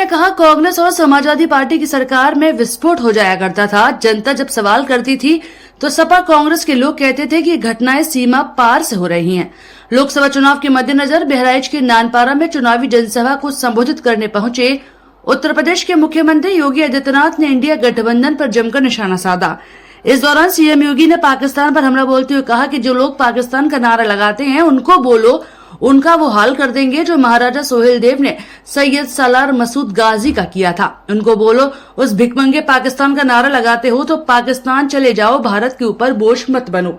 कहा, कांग्रेस और समाजवादी पार्टी की सरकार में विस्फोट हो जाया करता था। जनता जब सवाल करती थी तो सपा कांग्रेस के लोग कहते थे कि ये घटनाएं सीमा पार से हो रही हैं। लोकसभा चुनाव के मद्देनजर बहराइच के नानपारा में चुनावी जनसभा को संबोधित करने पहुंचे उत्तर प्रदेश के मुख्यमंत्री योगी आदित्यनाथ ने इंडिया गठबंधन पर जमकर निशाना साधा। इस दौरान सीएम योगी ने पाकिस्तान पर हमला बोलते हुए कहा कि जो लोग पाकिस्तान का नारा लगाते हैं उनको बोलो, उनका वो हाल कर देंगे जो महाराजा सोहेल देव ने सैयद सालार मसूद गाजी का किया था। उनको बोलो, उस भिखमंगे पाकिस्तान का नारा लगाते हो तो पाकिस्तान चले जाओ, भारत के ऊपर बोझ मत बनो।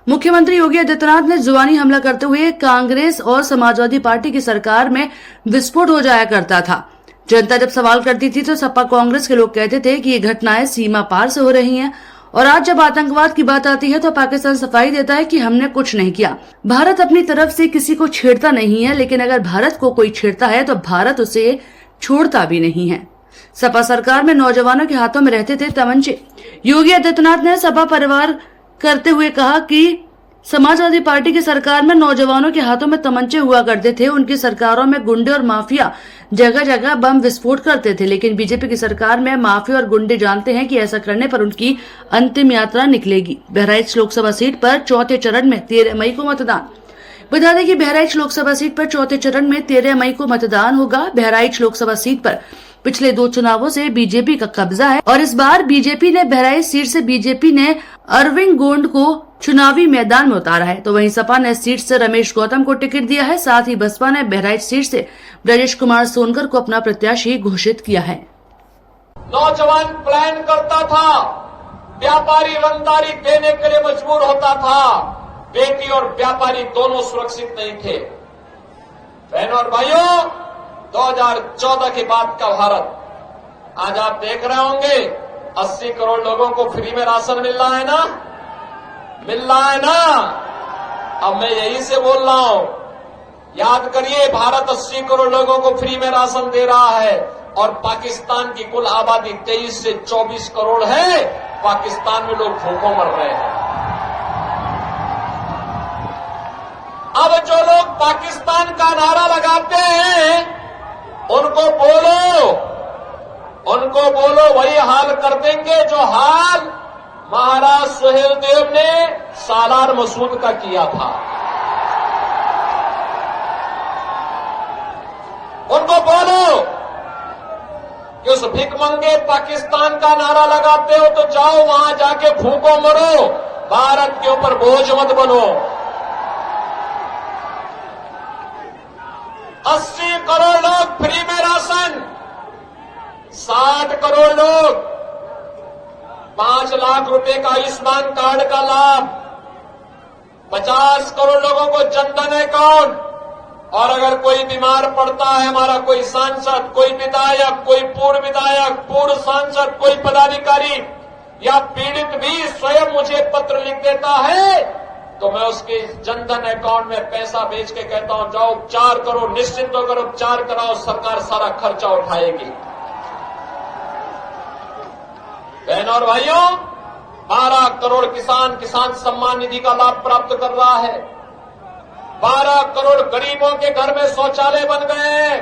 मुख्यमंत्री योगी आदित्यनाथ ने जुबानी हमला करते हुए कांग्रेस और समाजवादी पार्टी की सरकार में विस्फोट हो जाया करता था। जनता जब सवाल करती थी तो सपा कांग्रेस के लोग कहते थे कि ये घटनाएं सीमा पार से हो रही हैं, और आज जब आतंकवाद की बात आती है तो पाकिस्तान सफाई देता है कि हमने कुछ नहीं किया। भारत अपनी तरफ से किसी को छेड़ता नहीं है, लेकिन अगर भारत को कोई छेड़ता है तो भारत उसे छोड़ता भी नहीं है। सपा सरकार में नौजवानों के हाथों में रहते थे तमंचे। योगी आदित्यनाथ ने सपा परिवार करते हुए कहा कि समाजवादी पार्टी की सरकार में नौजवानों के हाथों में तमंचे हुआ करते थे। उनकी सरकारों में गुंडे और माफिया जगह जगह बम विस्फोट करते थे, लेकिन बीजेपी की सरकार में माफिया और गुंडे जानते हैं कि ऐसा करने पर उनकी अंतिम यात्रा निकलेगी। बहराइच लोकसभा सीट पर चौथे चरण में 13 मई को मतदान। बता दें कि बहराइच लोकसभा सीट पर चौथे चरण में 13 मई को मतदान होगा। बहराइच लोकसभा सीट पर पिछले 2 चुनावों से बीजेपी का कब्जा है और इस बार बीजेपी ने बहराइच सीट से बीजेपी ने अरविंद गोंड को चुनावी मैदान में उतारा है, तो वहीं सपा ने सीट से रमेश गौतम को टिकट दिया है। साथ ही बसपा ने बहराइच सीट से ब्रजेश कुमार सोनकर को अपना प्रत्याशी घोषित किया है। नौजवान प्लान करता था, व्यापारी रंगदारी देने के लिए मजबूर होता था। बेटी और व्यापारी दोनों सुरक्षित नहीं थे। बहनों और भाइयों, 2014 के बाद का भारत आज आप देख रहे होंगे, 80 करोड़ लोगों को फ्री में राशन मिल रहा है ना, मिल रहा है ना। अब मैं यही से बोल रहा हूं, याद करिए, भारत 80 करोड़ लोगों को फ्री में राशन दे रहा है और पाकिस्तान की कुल आबादी 23 से 24 करोड़ है। पाकिस्तान में लोग भूखों मर रहे हैं। अब जो लोग पाकिस्तान का नारा लगाते हैं उनको बोलो वही हाल कर देंगे जो हाल महाराज सोहेल देव ने सालार मसूद का किया था। उनको बोलो कि उस भिखमंगे पाकिस्तान का नारा लगाते हो तो जाओ वहां जाके भूखों मरो, भारत के ऊपर बोझ मत बनो। 80 करोड़ लोग फ्री में राशन, 60 करोड़ लोग 5 लाख रुपए का आयुष्मान कार्ड का लाभ, 50 करोड़ लोगों को जनधन अकाउंट, और अगर कोई बीमार पड़ता है, हमारा कोई सांसद, कोई विधायक, कोई पूर्व विधायक, पूर्व सांसद, कोई पदाधिकारी या पीड़ित भी स्वयं मुझे पत्र लिख देता है तो मैं उसके जनधन अकाउंट में पैसा भेज के कहता हूं जाओ उपचार करो, निश्चिंत होकर उपचार कराओ, सरकार सारा खर्चा उठाएगी। बहनों और भाइयों, 12 करोड़ किसान सम्मान निधि का लाभ प्राप्त कर रहा है। 12 करोड़ गरीबों के घर में शौचालय बन गए हैं।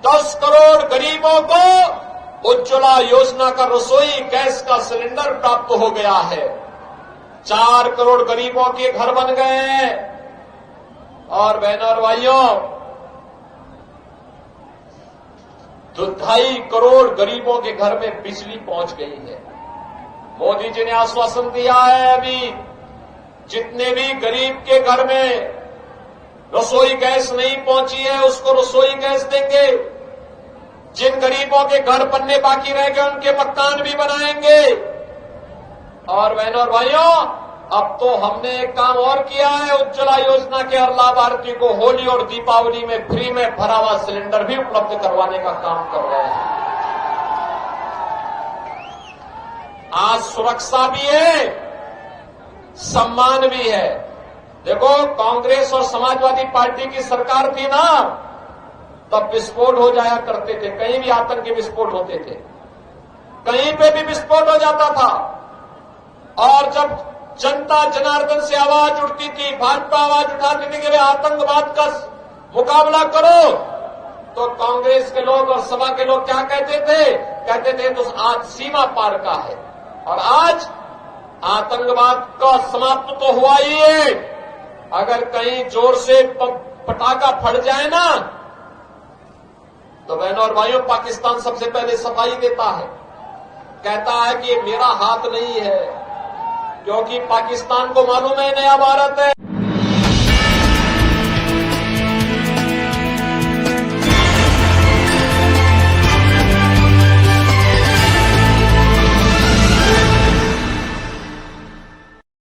10 करोड़ गरीबों को उज्ज्वला योजना का रसोई गैस का सिलेंडर प्राप्त हो गया है। 4 करोड़ गरीबों के घर बन गए हैं। और बहनों और भाइयों, 2.5 करोड़ गरीबों के घर में बिजली पहुंच गई है। मोदी जी ने आश्वासन दिया है, अभी जितने भी गरीब के घर में रसोई गैस नहीं पहुंची है उसको रसोई गैस देंगे। जिन गरीबों के घर बनने बाकी रह गए उनके मकान भी बनाएंगे। और बहनों और भाइयों, अब तो हमने एक काम और किया है, उज्ज्वला योजना के हर लाभार्थी को होली और दीपावली में फ्री में भरा हुआ सिलेंडर भी उपलब्ध करवाने का काम कर रहे हैं। आज सुरक्षा भी है, सम्मान भी है। देखो, कांग्रेस और समाजवादी पार्टी की सरकार थी ना, तब विस्फोट हो जाया करते थे, कहीं भी आतंकी विस्फोट होते थे, कहीं पे भी विस्फोट हो जाता था। और जब जनता जनार्दन से आवाज उठती थी, भाजपा आवाज उठाती थी कि वे आतंकवाद का मुकाबला करो, तो कांग्रेस के लोग और सपा के लोग क्या कहते थे? कहते थे तो आज सीमा पार का है। और आज आतंकवाद का समाप्त तो हुआ ही है। अगर कहीं जोर से पटाखा फट जाए ना, तो बहनों और भाइयों, पाकिस्तान सबसे पहले सफाई देता है, कहता है कि ये मेरा हाथ नहीं है, क्योंकि पाकिस्तान को मालूम है नया भारत है।